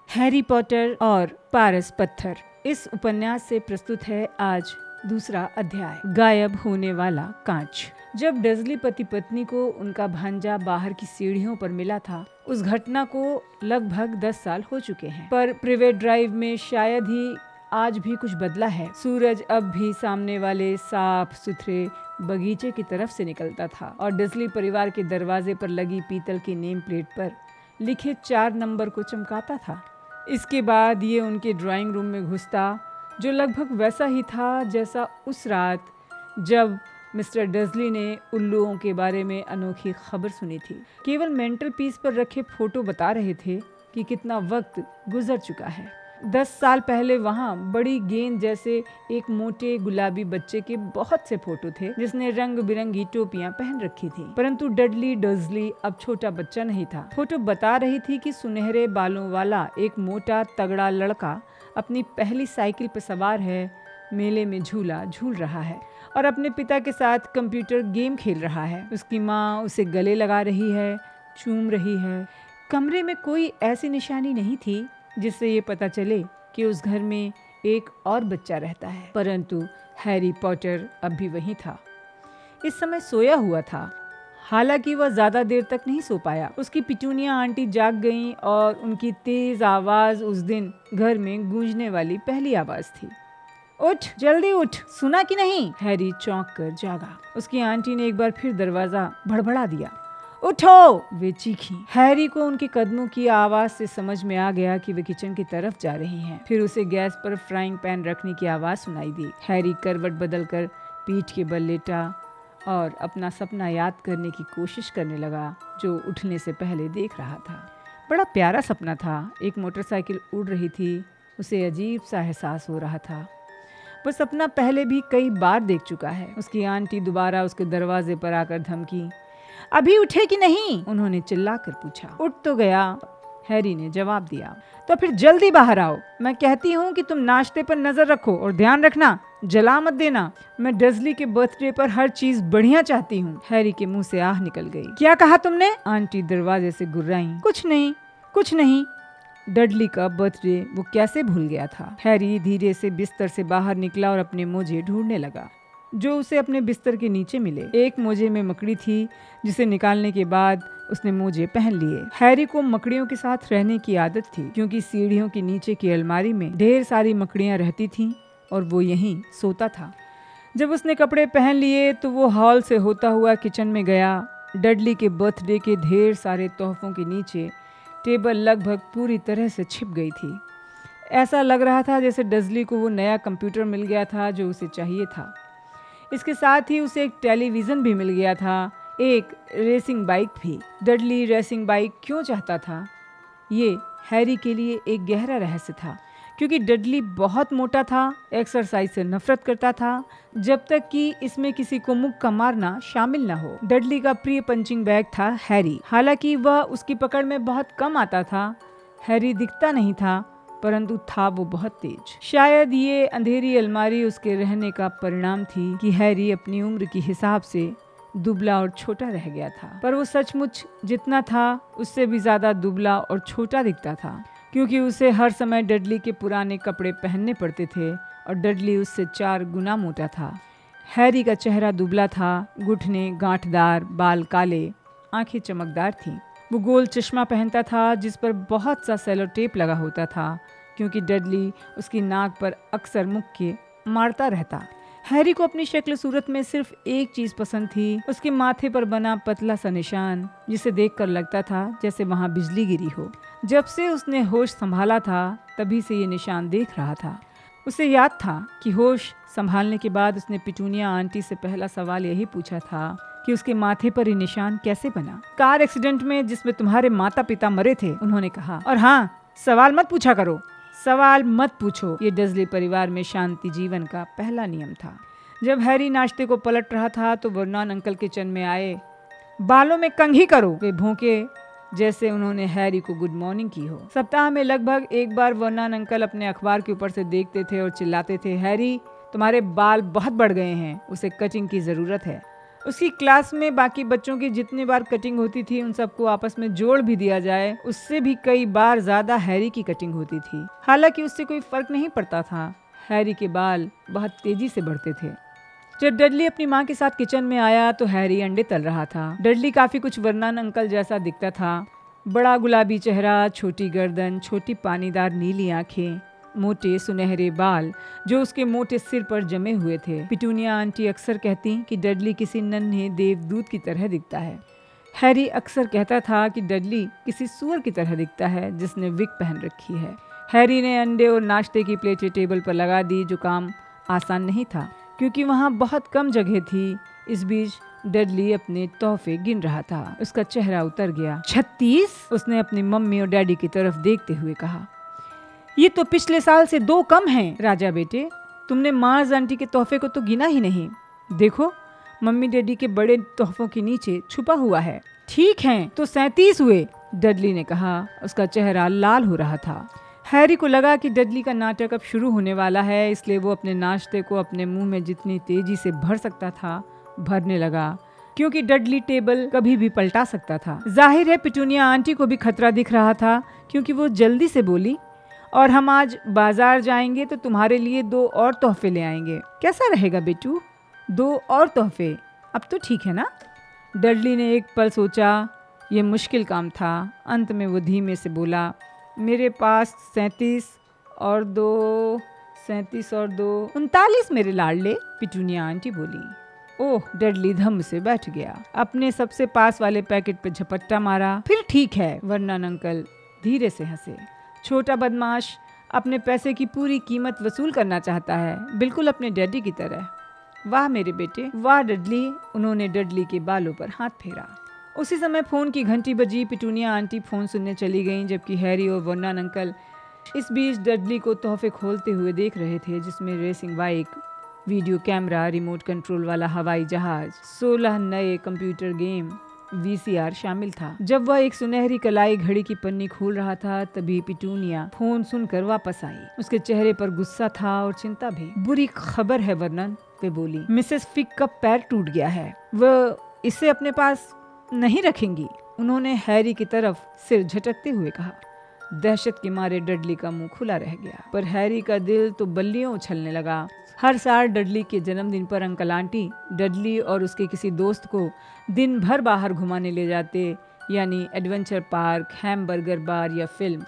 Harry Potter और पारस पत्थर। इस उपन्यास से प्रस्तुत है आज दूसरा अध्याय, गायब होने वाला कांच। जब डर्सली पति पत्नी को उनका भांजा बाहर की सीढ़ियों पर मिला था, उस घटना को लगभग 10 साल हो चुके हैं, पर प्रिवेट ड्राइव में शायद ही आज भी कुछ बदला है। सूरज अब भी सामने वाले साफ सुथरे बगीचे की तरफ से निकलता था और डर्सली परिवार के दरवाजे पर लगी पीतल की नेम प्लेट पर लिखे 4 नंबर को चमकाता था। इसके बाद ये उनके ड्राइंग रूम में घुसता, जो लगभग वैसा ही था जैसा उस रात जब मिस्टर डर्सली ने उल्लुओं के बारे में अनोखी खबर सुनी थी। केवल मेंटल पीस पर रखे फोटो बता रहे थे कि कितना वक्त गुजर चुका है। 10 साल पहले वहाँ बड़ी गेंद जैसे एक मोटे गुलाबी बच्चे के बहुत से फोटो थे, जिसने रंग बिरंगी टोपियां पहन रखी थी। परंतु डडली डर्सली अब छोटा बच्चा नहीं था। फोटो बता रही थी कि सुनहरे बालों वाला एक मोटा तगड़ा लड़का अपनी पहली साइकिल पर सवार है, मेले में झूला झूल रहा है और अपने पिता के साथ कंप्यूटर गेम खेल रहा है। उसकी माँ उसे गले लगा रही है, चूम रही है। कमरे में कोई ऐसी निशानी नहीं थी जिससे ये पता चले कि उस घर में एक और बच्चा रहता है। परंतु हैरी पॉटर अब भी वहीं था। इस समय सोया हुआ था। हालांकि वह ज्यादा देर तक नहीं सो पाया। उसकी पिटूनिया आंटी जाग गईं और उनकी तेज आवाज उस दिन घर में गूंजने वाली पहली आवाज थी। उठ, जल्दी उठ, सुना कि नहीं? हैरी चौंक कर जागा। उसकी आंटी ने एक बार फिर दरवाजा भड़बड़ा दिया। उठो, वे चीखी। हैरी को उनके कदमों की आवाज से समझ में आ गया कि वे किचन की तरफ जा रही हैं। फिर उसे गैस पर फ्राइंग पैन रखने की आवाज सुनाई दी। हैरी करवट बदलकर पीठ के बल लेटा और अपना सपना याद करने की कोशिश करने लगा, जो उठने से पहले देख रहा था। बड़ा प्यारा सपना था। एक मोटरसाइकिल उड़ रही थी। उसे अजीब सा एहसास हो रहा था। वो सपना पहले भी कई बार देख चुका है। उसकी आंटी दोबारा उसके दरवाजे पर आकर धमकी। अभी उठे कि नहीं? उन्होंने चिल्लाकर पूछा। उठ तो गया, हैरी ने जवाब दिया। तो फिर जल्दी बाहर आओ। मैं कहती हूँ कि तुम नाश्ते पर नजर रखो और ध्यान रखना, जला मत देना। मैं डर्सली के बर्थडे पर हर चीज बढ़िया चाहती हूँ। हैरी के मुंह से आह निकल गई। क्या कहा तुमने? आंटी दरवाजे से गुर्राई। कुछ नहीं, कुछ नहीं। डडली का बर्थडे वो कैसे भूल गया था? हैरी धीरे से बिस्तर से बाहर निकला और अपने मोजे ढूंढने लगा, जो उसे अपने बिस्तर के नीचे मिले। एक मोजे में मकड़ी थी, जिसे निकालने के बाद उसने मोजे पहन लिए। हैरी को मकड़ियों के साथ रहने की आदत थी, क्योंकि सीढ़ियों के नीचे की अलमारी में ढेर सारी मकड़ियां रहती थीं और वो यहीं सोता था। जब उसने कपड़े पहन लिए तो वो हॉल से होता हुआ किचन में गया। डडली के बर्थडे के ढेर सारे तोहफों के नीचे टेबल लगभग पूरी तरह से छिप गई थी। ऐसा लग रहा था जैसे डर्सली को वो नया कंप्यूटर मिल गया था जो उसे चाहिए था। इसके साथ ही उसे एक टेलीविज़न भी मिल गया था, एक रेसिंग बाइक भी। डडली रेसिंग बाइक क्यों चाहता था? ये हैरी के लिए एक गहरा रहस्य था, क्योंकि डडली बहुत मोटा था, एक्सरसाइज से नफरत करता था, जब तक कि इसमें किसी को मुक्का मारना शामिल न हो। डडली का प्रिय पंचिंग बैग था हैरी। हालांकि वह उसकी पकड़ में बहुत कम आता था। हैरी दिखता नहीं था, परंतु था वो बहुत तेज। शायद ये अंधेरी अलमारी उसके रहने का परिणाम थी कि हैरी अपनी उम्र के हिसाब से दुबला और छोटा रह गया था। पर वो सचमुच जितना था उससे भी ज्यादा दुबला और छोटा दिखता था, क्योंकि उसे हर समय डडली के पुराने कपड़े पहनने पड़ते थे और डडली उससे 4 गुना मोटा था। हैरी का चेहरा दुबला था, घुटने गांठदार, बाल काले, आंखें चमकदार थीं। वो गोल चश्मा पहनता था जिस पर बहुत सा सेलो टेप लगा होता था, क्योंकि डडली उसकी नाक पर अक्सर मुक्के मारता रहता। हैरी को अपनी शक्ल सूरत में सिर्फ एक चीज पसंद थी, उसके माथे पर बना पतला सा निशान, जिसे देखकर लगता था जैसे वहां बिजली गिरी हो। जब से उसने होश संभाला था, तभी से ये निशान देख रहा था। उसे याद था कि होश संभालने के बाद उसने पिटूनिया आंटी से पहला सवाल यही पूछा था कि उसके माथे पर ये निशान कैसे बना। कार एक्सीडेंट में जिसमें तुम्हारे माता पिता मरे थे, उन्होंने कहा। और हाँ, सवाल मत पूछा करो, सवाल मत पूछो। ये डर्सली परिवार में शांति जीवन का पहला नियम था। जब हैरी नाश्ते को पलट रहा था तो वर्नॉन अंकल किचन में आए। बालों में कंघी करो, वे भौंके जैसे उन्होंने हैरी को गुड मॉर्निंग की हो। सप्ताह में लगभग एक बार वर्नॉन अंकल अपने अखबार के ऊपर से देखते थे और चिल्लाते थे, हैरी तुम्हारे बाल बहुत बढ़ गए हैं, उसे कटिंग की जरूरत है। उसकी क्लास में बाकी बच्चों की जितनी बार कटिंग होती थी उन सबको आपस में जोड़ भी दिया जाए, उससे भी कई बार ज्यादा हैरी की कटिंग होती थी। हालांकि उससे कोई फर्क नहीं पड़ता था, हैरी के बाल बहुत तेजी से बढ़ते थे। जब डडली अपनी माँ के साथ किचन में आया तो हैरी अंडे तल रहा था। डडली काफी कुछ वर्नन अंकल जैसा दिखता था। बड़ा गुलाबी चेहरा, छोटी गर्दन, छोटी पानीदार नीली आंखें, मोटे सुनहरे बाल जो उसके मोटे सिर पर जमे हुए थे। पिटूनिया आंटी अक्सर कहती कि डडली किसी नन्हे देवदूत की तरह दिखता है। हैरी अक्सर कहता था कि डडली किसी सूअर की तरह दिखता है जिसने विग पहन रखी है। हैरी ने अंडे और नाश्ते की प्लेटें टेबल पर लगा दी, जो काम आसान नहीं था क्योंकि वहाँ बहुत कम जगह थी। इस बीच डडली अपने तोहफे गिन रहा था। उसका चेहरा उतर गया। 36? उसने अपनी मम्मी और डैडी की तरफ देखते हुए कहा। ये तो पिछले साल से 2 कम हैं। राजा बेटे, तुमने मार्ज आंटी के तोहफे को तो गिना ही नहीं। देखो, मम्मी डैडी के बड़े तोहफों के नीचे छुपा हुआ है। ठीक है, तो 37 हुए, डडली ने कहा। उसका चेहरा लाल हो रहा था। हैरी को लगा कि डडली का नाटक अब शुरू होने वाला है, इसलिए वो अपने नाश्ते को अपने मुंह में जितनी तेजी से भर सकता था भरने लगा, क्योंकि डडली टेबल कभी भी पलटा सकता था। जाहिर है पिटूनिया आंटी को भी खतरा दिख रहा था, क्योंकि वो जल्दी से बोली, और हम आज बाजार जाएंगे तो तुम्हारे लिए 2 और तोहफे ले आएंगे। कैसा रहेगा बेटू? 2 और तोहफे? अब तो ठीक है ना? डडली ने एक पल सोचा। ये मुश्किल काम था। अंत में वो धीमे से बोला, मेरे पास 37 और 2 39 मेरे लाडले। पिटूनिया आंटी बोली। ओह, डडली धम से बैठ गया। अपने सबसे पास वाले पैकेट पे झपट्टा मारा। फिर ठीक है, वर्नन अंकल धीरे से हंसे। छोटा बदमाश अपने पैसे की पूरी कीमत वसूल करना चाहता है, बिल्कुल अपने डैडी की तरह। वाह मेरे बेटे, वाह डडली। उन्होंने डडली के बालों पर हाथ फेरा। उसी समय फोन की घंटी बजी। पिटूनिया आंटी फोन सुनने चली गईं, जबकि हैरी और वर्नन अंकल इस बीच डडली को तोहफे खोलते हुए देख रहे थे, जिसमें racing bike, video camera, remote control वाला हवाई जहाज, 16 नए कंप्यूटर गेम, VCR शामिल था। जब वह एक सुनहरी कलाई घड़ी की पन्नी खोल रहा था, तभी पिटूनिया फोन सुनकर वापस आई। उसके चेहरे पर गुस्सा था और चिंता भी। बुरी खबर है वर्नन, वे बोली। मिसेस फिक का पैर टूट गया है, वह इसे अपने पास नहीं रखेंगी। उन्होंने हैरी की तरफ सिर झटकते हुए कहा। दहशत के मारे डडली का मुंह खुला रह गया, पर हैरी का दिल तो बल्लियों उछलने लगा। हर साल डडली के जन्मदिन पर अंकल आंटी डडली और उसके किसी दोस्त को दिन भर बाहर घुमाने ले जाते, यानी एडवेंचर पार्क, हैमबर्गर बार या फिल्म।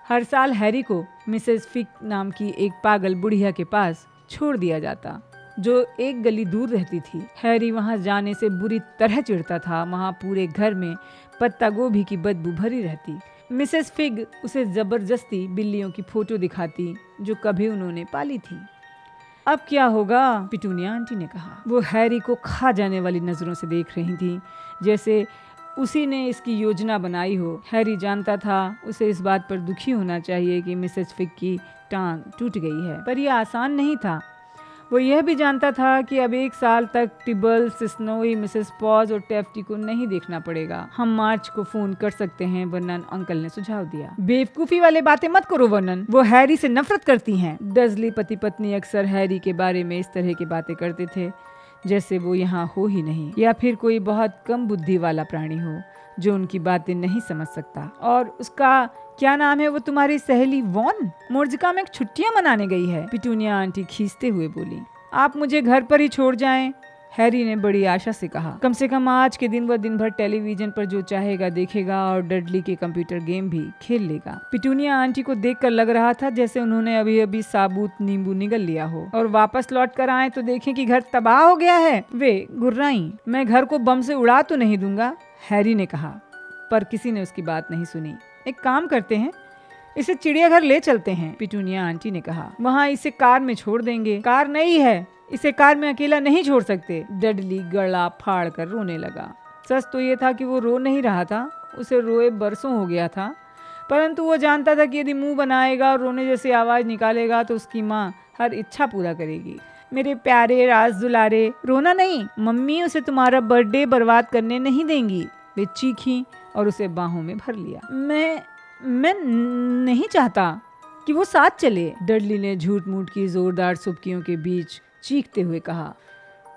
हर साल हैरी को मिसेस फिक नाम की एक पागल बुढ़िया के पास छोड़ दिया जाता, जो एक गली दूर रहती थी। हैरी वहां जाने से बुरी तरह चिढ़ता था। वहां पूरे घर में पत्ता गोभी की बदबू भरी रहती। मिसेस फिग उसे जबरदस्ती बिल्लियों की फोटो दिखाती, जो कभी उन्होंने पाली थी। अब क्या होगा? पिटूनिया आंटी ने कहा। वो हैरी को खा जाने वाली नजरों से देख रही थी, जैसे उसी ने इसकी योजना बनाई हो। हैरी जानता था उसे इस बात पर दुखी होना चाहिए कि मिसेस फिग की टांग टूट गई है, पर यह आसान नहीं था। वो यह भी जानता था कि अब 1 साल तक टिबल्स, स्नोई, मिसेस पॉज और टेफ्टी को नहीं देखना पड़ेगा। हम मार्च को फोन कर सकते हैं, वर्नन अंकल ने सुझाव दिया। बेवकूफी वाले बातें मत करो वर्नन, वो हैरी से नफरत करती हैं। डर्सली पति पत्नी अक्सर हैरी के बारे में इस तरह की बातें करते थे, जैसे वो यहाँ हो ही नहीं, या फिर कोई बहुत कम बुद्धि वाला प्राणी हो जो उनकी बातें नहीं समझ सकता। और उसका क्या नाम है, वो तुम्हारी सहेली वॉन मोर्जिका में छुट्टियां मनाने गई है। पिटूनिया आंटी खींचते हुए बोली। आप मुझे घर पर ही छोड़ जाएं, हैरी ने बड़ी आशा से कहा। कम से कम आज के दिन वह दिन भर टेलीविजन पर जो चाहेगा देखेगा और डडली के कंप्यूटर गेम भी खेल लेगा। पिटूनिया आंटी को देखकर लग रहा था जैसे उन्होंने अभी अभी साबुत नींबू निगल लिया हो और वापस लौट कर आए तो देखें कि घर तबाह हो गया है। वे गुर्राई। मैं घर को बम से उड़ा तो नहीं दूंगा, हैरी ने कहा, पर किसी ने उसकी बात नहीं सुनी। एक काम करते हैं, इसे चिड़ियाघर ले चलते हैं, पिटूनिया आंटी ने कहा। वहाँ इसे कार में छोड़ देंगे। कार नई है, इसे कार में अकेला नहीं छोड़ सकते। डडली गला फाड़ कर रोने लगा। सच तो ये था कि वो रो नहीं रहा था, उसे रोए बरसों हो गया था, परंतु वो जानता था कि यदि मुंह बनाएगा और रोने जैसी आवाज निकालेगा तो उसकी माँ हर इच्छा पूरा करेगी। मेरे प्यारे राज दुलारे, रोना नहीं, मम्मी उसे तुम्हारा बर्थडे बर्बाद करने नहीं देंगी। वे चीखी और उसे बाहों में भर लिया। मैं नहीं चाहता कि वो साथ चले, डडली ने झूठ मूठ की जोरदार सुबकियों के बीच चीखते हुए कहा।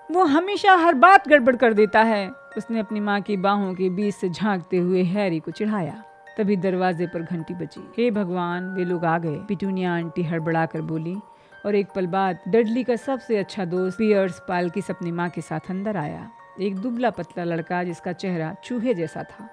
वो हमेशा हर बात गड़बड़ कर देता है। उसने अपनी माँ की बाहों के बीच से झांकते हुए हैरी को चिढ़ाया। तभी दरवाजे पर घंटी बजी। हे भगवान, वे लोग आ गए, पिटूनिया आंटी हड़बड़ा कर बोली। और एक पल बाद डडली का सबसे अच्छा दोस्त पियर्स पालकिस अपनी माँ के साथ अंदर आया। एक दुबला पतला लड़का जिसका चेहरा चूहे जैसा था।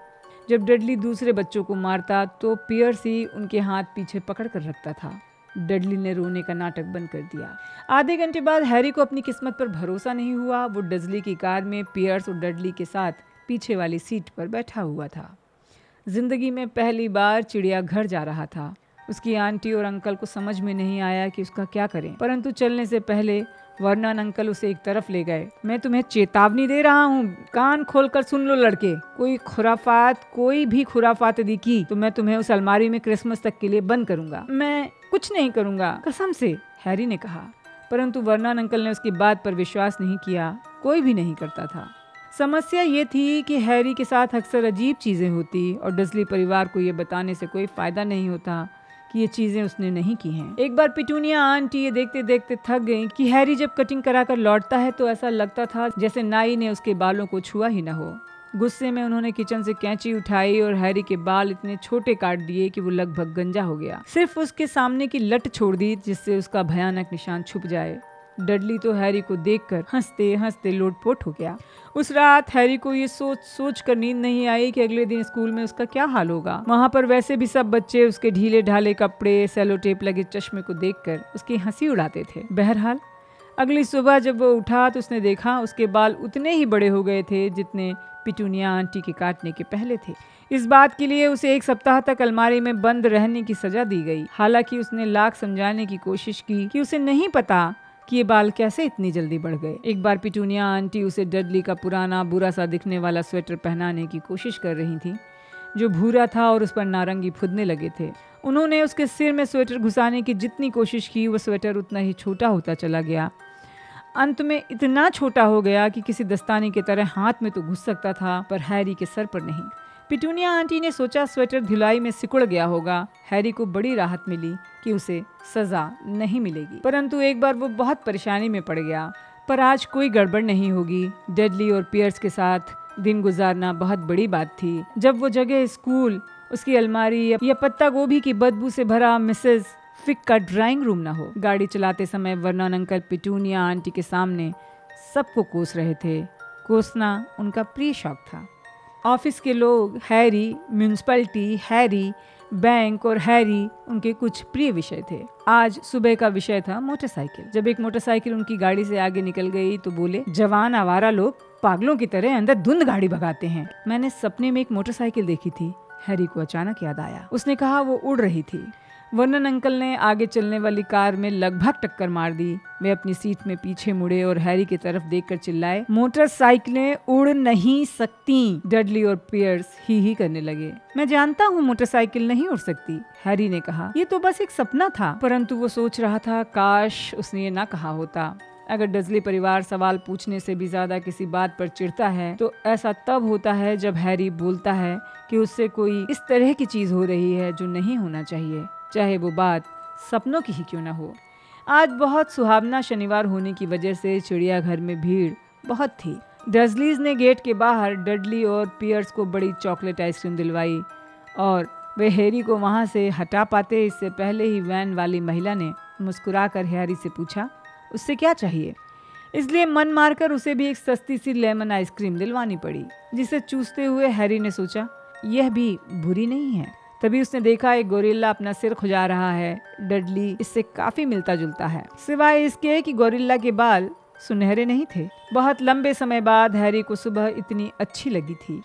जब डडली दूसरे बच्चों को मारता तो पियर्स ही उनके हाथ पीछे पकड़ कर रखता था। डडली ने रोने का नाटक बंद कर दिया। आधे घंटे बाद हैरी को अपनी किस्मत पर भरोसा नहीं हुआ। वो डजली की कार में पियर्स और डडली के साथ पीछे वाली सीट पर बैठा हुआ था। जिंदगी में पहली बार चिड़ियाघर जा रहा था। उसकी आंटी और अंकल को समझ में नहीं आया कि उसका क्या करें, परंतु चलने से पहले वर्नन अंकल उसे एक तरफ ले गए। मैं तुम्हें चेतावनी दे रहा हूँ, कान खोलकर सुन लो लड़के। कोई भी खुराफात दिखी तो मैं तुम्हें उस अलमारी में क्रिसमस तक के लिए बंद करूंगा। मैं कुछ नहीं करूंगा, कसम से, हैरी ने कहा। परंतु वर्नन अंकल ने उसकी बात पर विश्वास नहीं किया। कोई भी नहीं करता था। समस्या ये थी कि हैरी के साथ अक्सर अजीब चीजें होती और डसली परिवार को ये बताने से कोई फायदा नहीं होता कि ये चीजें उसने नहीं की हैं। एक बार पिटूनिया आंटी ये देखते देखते थक गईं कि हैरी जब कटिंग कराकर लौटता है तो ऐसा लगता था जैसे नाई ने उसके बालों को छुआ ही न हो। गुस्से में उन्होंने किचन से कैंची उठाई और हैरी के बाल इतने छोटे काट दिए कि वो लगभग गंजा हो गया। सिर्फ उसके सामने की लट छोड़ दी जिससे उसका भयानक निशान छुप जाए। डडली तो हैरी को देखकर हंसते हंसते लोटपोट हो गया। उस रात हैरी को ये सोच कर नींद नहीं आई कि अगले दिन स्कूल में उसका क्या हाल होगा। वहाँ पर वैसे भी सब बच्चे उसके ढीले ढाले कपड़े, सेलो टेप लगे चश्मे को देखकर उसकी हंसी उड़ाते थे। बहरहाल अगली सुबह जब वो उठा तो उसने देखा उसके बाल उतने ही बड़े हो गए थे जितने पिटूनिया आंटी के काटने के पहले थे। इस बात के लिए उसे 1 सप्ताह तक अलमारी में बंद रहने की सजा दी गई। हालांकि उसने लाख समझाने की कोशिश की कि उसे नहीं पता कि ये बाल कैसे इतनी जल्दी बढ़ गए। एक बार पिटूनिया आंटी उसे डडली का पुराना बुरा सा दिखने वाला स्वेटर पहनाने की कोशिश कर रही थी, जो भूरा था और उस पर नारंगी फुदने लगे थे। उन्होंने उसके सिर में स्वेटर घुसाने की जितनी कोशिश की वो स्वेटर उतना ही छोटा होता चला गया। अंत में इतना छोटा हो गया कि किसी दस्ताने की तरह हाथ में तो घुस सकता था, पर हैरी के सर पर नहीं। पिटूनिया आंटी ने सोचा स्वेटर धुलाई में सिकुड़ गया होगा। हैरी को बड़ी राहत मिली कि उसे सजा नहीं मिलेगी, परंतु एक बार वो बहुत परेशानी में पड़ गया। पर आज कोई गड़बड़ नहीं होगी। डडली और पियर्स के साथ दिन गुजारना बहुत बड़ी बात थी। जब वो जगह स्कूल, उसकी अलमारी या पत्ता गोभी की बदबू से भरा मिसेस फिक का ड्राइंग रूम ना हो। गाड़ी चलाते समय वर्नन अंकल पिटूनिया आंटी के सामने सबको कोस रहे थे। कोसना उनका प्रिय शौक था। ऑफिस के लोग, हैरी, म्यूनिसिपैलिटी, हैरी, बैंक और हैरी उनके कुछ प्रिय विषय थे। आज सुबह का विषय था मोटरसाइकिल। जब एक मोटरसाइकिल उनकी गाड़ी से आगे निकल गई तो बोले, जवान आवारा लोग पागलों की तरह अंदर धुंध गाड़ी भगाते हैं। मैंने सपने में एक मोटरसाइकिल देखी थी। हैरी को अचानक याद आया। उसने कहा वो उड़ रही थी। वर्नन अंकल ने आगे चलने वाली कार में लगभग टक्कर मार दी। वे अपनी सीट में पीछे मुड़े और हैरी की तरफ देखकर चिल्लाए, मोटरसाइकिलें उड़ नहीं सकती। डडली और पियर्स ही करने लगे। मैं जानता हूँ मोटरसाइकिल नहीं उड़ सकती, हैरी ने कहा। ये तो बस एक सपना था। परंतु वो सोच रहा था, काश उसने ये ना कहा होता। अगर डजली परिवार सवाल पूछने से भी ज्यादा किसी बात पर चिढ़ता है तो ऐसा तब होता है जब हैरी बोलता है कि उससे कोई इस तरह की चीज हो रही है जो नहीं होना चाहिए, चाहे वो बात सपनों की ही क्यों ना हो। आज बहुत सुहावना शनिवार होने की वजह से चिड़ियाघर में भीड़ बहुत थी। डर्सलीज ने गेट के बाहर डडली और पियर्स को बड़ी चॉकलेट आइसक्रीम दिलवाई और वे हैरी को वहां से हटा पाते इससे पहले ही वैन वाली महिला ने मुस्कुराकर हैरी से पूछा उससे क्या चाहिए। इसलिए मन मारकर उसे भी एक सस्ती सी लेमन आइसक्रीम दिलवानी पड़ी, जिसे चूसते हुए हैरी ने सोचा यह भी बुरी नहीं है। तभी उसने देखा एक गोरिल्ला अपना सिर खुजा रहा है। डडली इससे काफी मिलता जुलता है, सिवाय इसके कि गोरिल्ला के बाल सुनहरे नहीं थे। बहुत लंबे समय बाद हैरी को सुबह इतनी अच्छी लगी थी।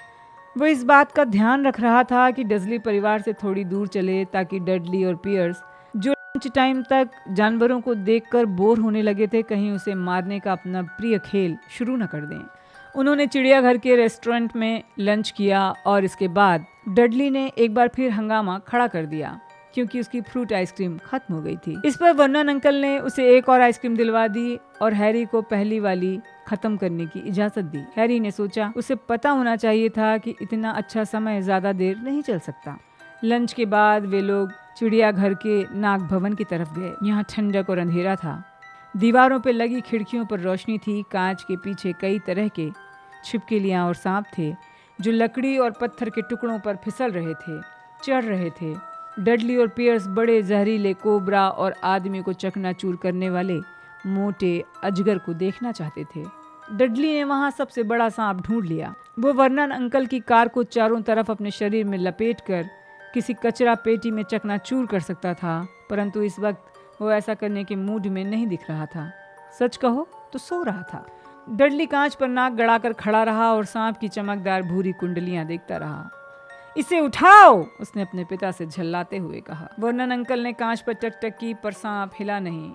वो इस बात का ध्यान रख रहा था कि डजली परिवार से थोड़ी दूर चले ताकि डडली और पियर्स, जो लंच टाइम तक जानवरों को देखकर बोर होने लगे थे, कहीं उसे मारने का अपना प्रिय खेल शुरू न कर दें। उन्होंने चिड़ियाघर के रेस्टोरेंट में लंच किया और इसके बाद डडली ने एक बार फिर हंगामा खड़ा कर दिया क्योंकि उसकी फ्रूट आइसक्रीम खत्म हो गई थी। इस पर वर्नन अंकल ने उसे एक और आइसक्रीम दिलवा दी और हैरी को पहली वाली खत्म करने की इजाजत दी। हैरी ने सोचा उसे पता होना चाहिए था कि इतना अच्छा समय ज्यादा देर नहीं चल सकता। लंच के बाद वे लोग चिड़ियाघर के नाग भवन की तरफ गए। यहाँ ठंडक और अंधेरा था। दीवारों पर लगी खिड़कियों पर रोशनी थी। कांच के पीछे कई तरह के छिपकलियां और सांप थे जो लकड़ी और पत्थर के टुकड़ों पर फिसल रहे थे, चढ़ रहे थे। डडली और पियर्स बड़े जहरीले कोबरा और आदमी को चकनाचूर करने वाले मोटे अजगर को देखना चाहते थे। डडली ने वहां सबसे बड़ा सांप ढूंढ लिया। वो वर्नन अंकल की कार को चारों तरफ अपने शरीर में लपेटकर किसी कचरा पेटी में चकनाचूर कर सकता था, परंतु इस वक्त वो ऐसा करने के मूड में नहीं दिख रहा था। सच कहो तो सो रहा था। डडली कांच पर नाक गड़ाकर खड़ा रहा और सांप की चमकदार भूरी कुंडलियां देखता रहा। इसे उठाओ, उसने अपने पिता से झल्लाते हुए कहा। वर्नन अंकल ने कांच पर टक-टक की पर सांप हिला नहीं।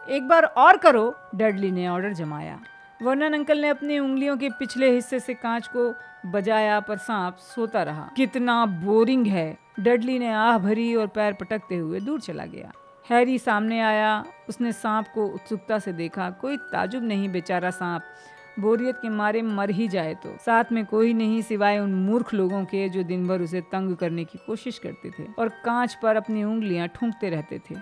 एक बार और करो, डडली ने ऑर्डर जमाया। वर्नन अंकल ने अपनी उंगलियों के पिछले हिस्से से कांच को बजाया पर सांप सोता रहा। कितना बोरिंग है, डडली ने आह भरी और पैर पटकते हुए दूर चला गया। हैरी सामने आया। उसने सांप को उत्सुकता से देखा। कोई ताजुब नहीं, बेचारा सांप बोरियत के मारे मर ही जाए तो। साथ में कोई नहीं सिवाय उन मूर्ख लोगों के जो दिन भर उसे तंग करने की कोशिश करते थे और कांच पर अपनी उंगलियां ठूंकते रहते थे।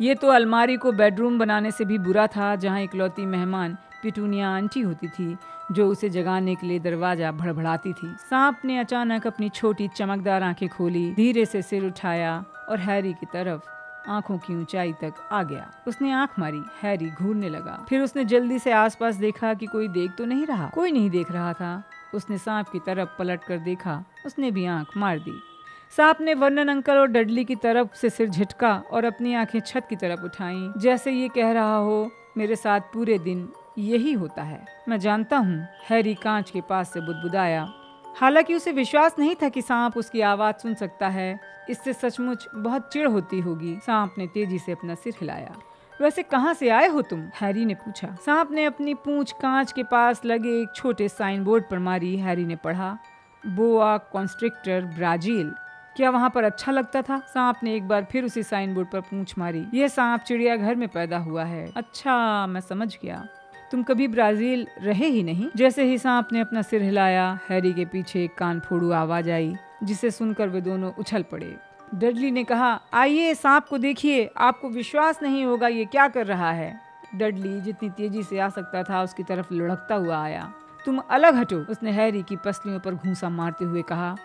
ये तो अलमारी को बेडरूम बनाने से भी बुरा था, जहां इकलौती मेहमान पिटूनिया आंटी होती थी जो उसे जगाने के लिए दरवाजा भड़बड़ाती थी। सांप ने अचानक अपनी छोटी चमकदार आंखें खोली, धीरे से सिर उठाया और हैरी की तरफ आंखों की ऊंचाई तक आ गया। उसने आंख मारी। हैरी घूरने लगा। फिर उसने जल्दी से आसपास देखा कि कोई देख तो नहीं रहा। कोई नहीं देख रहा था। उसने सांप की तरफ पलट कर देखा। उसने भी आंख मार दी। सांप ने वर्नन अंकल और डडली की तरफ से सिर झटका और अपनी आंखें छत की तरफ उठाईं, जैसे ये कह रहा हो, मेरे साथ पूरे दिन यही होता है, मैं जानता हूँ। हैरी कांच के पास से बुदबुदाया। हालांकि उसे विश्वास नहीं था कि सांप उसकी आवाज सुन सकता है। इससे सचमुच बहुत चिढ़ होती होगी। सांप ने तेजी से अपना सिर हिलाया। वैसे कहाँ से आए हो तुम? हैरी ने पूछा। सांप ने अपनी पूंछ कांच के पास लगे एक छोटे साइन बोर्ड पर मारी। हैरी ने पढ़ा, बोआ कॉन्स्ट्रिक्टर ब्राजील। क्या वहाँ पर अच्छा लगता था? सांप ने एक बार फिर उसी साइन बोर्ड पर पूंछ मारी। यह सांप चिड़ियाघर में पैदा हुआ है। अच्छा, मैं समझ गया। तुम कभी ब्राजील रहे ही नहीं? जैसे ही सांप ने अपना सिर हिलाया, हैरी के पीछे एक कान फोड़ू आवाज आई, जिसे सुनकर वे दोनों उछल पड़े। डडली ने कहा, आइए सांप को देखिए, आपको विश्वास नहीं होगा ये क्या कर रहा है। डडली जितनी तेजी से आ सकता था उसकी तरफ लुढ़कता हुआ आया। तुम अलग हटो, उसने हैरी की पसलियों पर घूंसा मारते हुए कहा।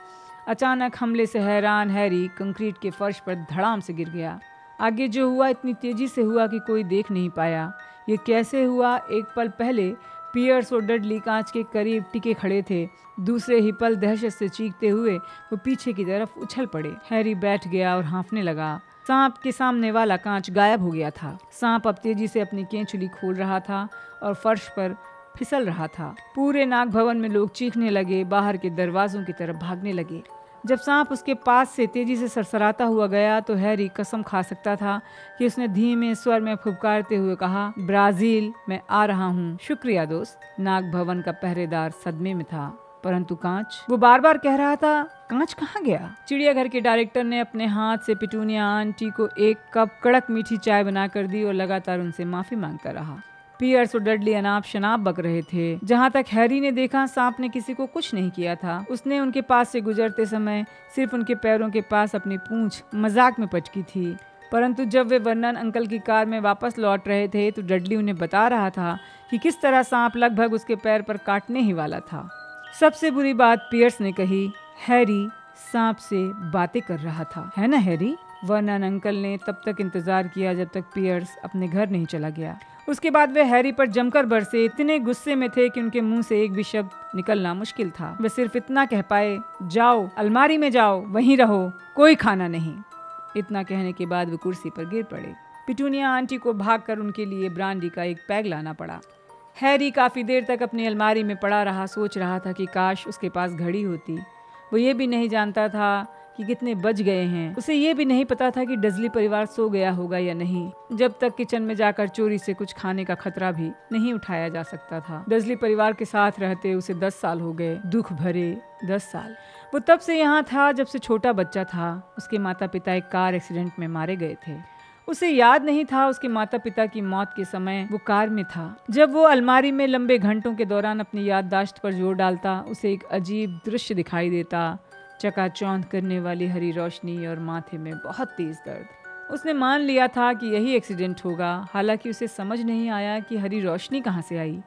अचानक हमले से हैरान हैरी कंक्रीट के फर्श पर धड़ाम से गिर गया। आगे जो हुआ इतनी तेजी से हुआ कि कोई देख नहीं पाया। ये कैसे हुआ? एक पल पहले पियर्स और डडली कांच के करीब टिके खड़े थे। दूसरे ही पल दहशत से चीखते हुए वो पीछे की तरफ उछल पड़े। हैरी बैठ गया और हाँफने लगा। सांप के सामने वाला कांच गायब हो गया था। सांप अब तेजी से अपनी केंचुली खोल रहा था और फर्श पर फिसल रहा था। पूरे नाग भवन में लोग चीखने लगे, बाहर के दरवाजों की तरफ भागने लगे। जब सांप उसके पास से तेजी से सरसराता हुआ गया तो हैरी कसम खा सकता था कि उसने धीमे स्वर में फुफकारते हुए कहा, ब्राजील, मैं आ रहा हूँ। शुक्रिया दोस्त। नाग भवन का पहरेदार सदमे में था, परंतु कांच, वो बार बार कह रहा था, कांच कहाँ गया? चिड़ियाघर के डायरेक्टर ने अपने हाथ से पिटूनिया आंटी को एक कप कड़क मीठी चाय बनाकर दी और लगातार उनसे माफी मांगता रहा। पियर्स और डडली अनाप शनाप बक रहे थे। जहाँ तक हैरी ने देखा, सांप ने किसी को कुछ नहीं किया था। उसने उनके पास से गुजरते समय सिर्फ उनके पैरों के पास अपनी पूंछ मजाक में पटकी थी। परंतु जब वे वर्नन अंकल की कार में वापस लौट रहे थे तो डडली उन्हें बता रहा था कि किस तरह सांप लगभग उसके पैर पर काटने ही वाला था। सबसे बुरी बात पियर्स ने कही, हैरी सांप से बातें कर रहा था, है ना हैरी? वर्नन अंकल ने तब तक इंतजार किया जब तक पियर्स अपने घर नहीं चला गया। उसके बाद वे हैरी पर जमकर बरसे। इतने गुस्से में थे कि उनके मुंह से एक भी शब्द निकलना मुश्किल था। वे सिर्फ इतना कह पाए, जाओ अलमारी में जाओ, वहीं रहो, कोई खाना नहीं। इतना कहने के बाद वे कुर्सी पर गिर पड़े। पिटूनिया आंटी को भागकर उनके लिए ब्रांडी का एक पैग लाना पड़ा। हैरी काफी देर तक अपनी अलमारी में पड़ा रहा, सोच रहा था कि काश उसके पास घड़ी होती। वो ये भी नहीं जानता था कि कितने बज गए हैं। उसे ये भी नहीं पता था कि डजली परिवार सो गया होगा या नहीं। जब तक किचन में जाकर चोरी से कुछ खाने का खतरा भी नहीं उठाया जा सकता था। डजली परिवार के साथ रहते उसे 10 साल हो गए, दुख भरे 10 साल। वो तब से यहाँ था जब से छोटा बच्चा था। उसके माता पिता एक कार एक्सीडेंट में मारे गए थे। उसे याद नहीं था उसके माता पिता की मौत के समय वो कार में था। जब वो अलमारी में लंबे घंटों के दौरान अपनी याददाश्त पर जोर डालता, उसे एक अजीब दृश्य दिखाई देता, चकाचौंध करने वाली हरी रोशनी और माथे में बहुत तेज दर्द। उसने मान लिया था कि यही एक्सीडेंट होगा। हालांकि उसे समझ नहीं आया कि हरी रोशनी कहाँ से आई।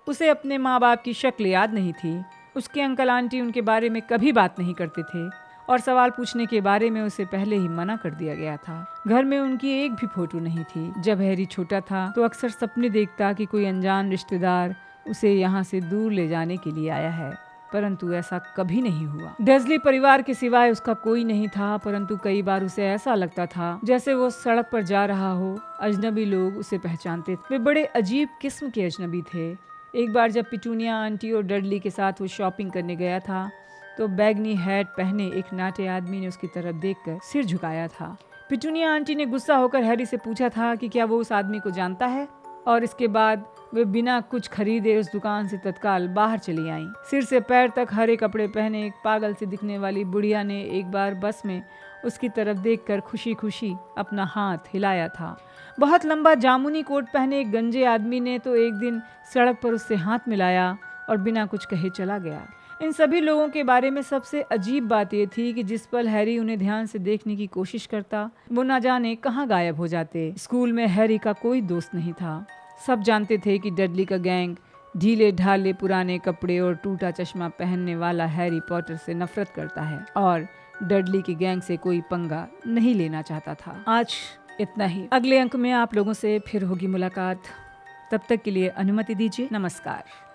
उसे अपने माँ बाप की शक्ल याद नहीं थी। उसके अंकल आंटी उनके बारे में कभी बात नहीं करते थे और सवाल पूछने के बारे में उसे पहले ही मना कर दिया गया था। घर में उनकी एक भी फोटो नहीं थी। जब हैरी छोटा था तो अक्सर सपने देखता कि कोई अनजान रिश्तेदार उसे यहाँ से दूर ले जाने के लिए आया है, परंतु ऐसा कभी नहीं हुआ। डर्सली परिवार के सिवाय उसका कोई नहीं था, परंतु कई बार उसे ऐसा लगता था जैसे वो सड़क पर जा रहा हो। अजनबी लोग उसे पहचानते थे। वे बड़े अजीब किस्म के अजनबी थे। एक बार जब पिटूनिया आंटी और डडली के साथ वो शॉपिंग करने गया था तो बैगनी हैट पहने एक नाटे आदमी ने उसकी तरफ देखकर सिर झुकाया था। पिटूनिया आंटी ने गुस्सा होकर हैरी से पूछा था कि क्या वो उस आदमी को जानता है, और इसके बाद वे बिना कुछ खरीदे उस दुकान से तत्काल बाहर चली आईं। सिर से पैर तक हरे कपड़े पहने एक पागल से दिखने वाली बुढ़िया ने एक बार बस में उसकी तरफ देखकर खुशी खुशी अपना हाथ हिलाया था। बहुत लंबा जामुनी कोट पहने एक गंजे आदमी ने तो एक दिन सड़क पर उससे हाथ मिलाया और बिना कुछ कहे चला गया। इन सभी लोगों के बारे में सबसे अजीब बात यह थी कि जिस पल हैरी उन्हें ध्यान से देखने की कोशिश करता वो न जाने कहाँ गायब हो जाते। स्कूल में हैरी का कोई दोस्त नहीं था। सब जानते थे कि डडली का गैंग ढीले ढाले पुराने कपड़े और टूटा चश्मा पहनने वाला हैरी पॉटर से नफरत करता है और डडली की गैंग से कोई पंगा नहीं लेना चाहता था। आज इतना ही। अगले अंक में आप लोगों से फिर होगी मुलाकात। तब तक के लिए अनुमति दीजिए। नमस्कार।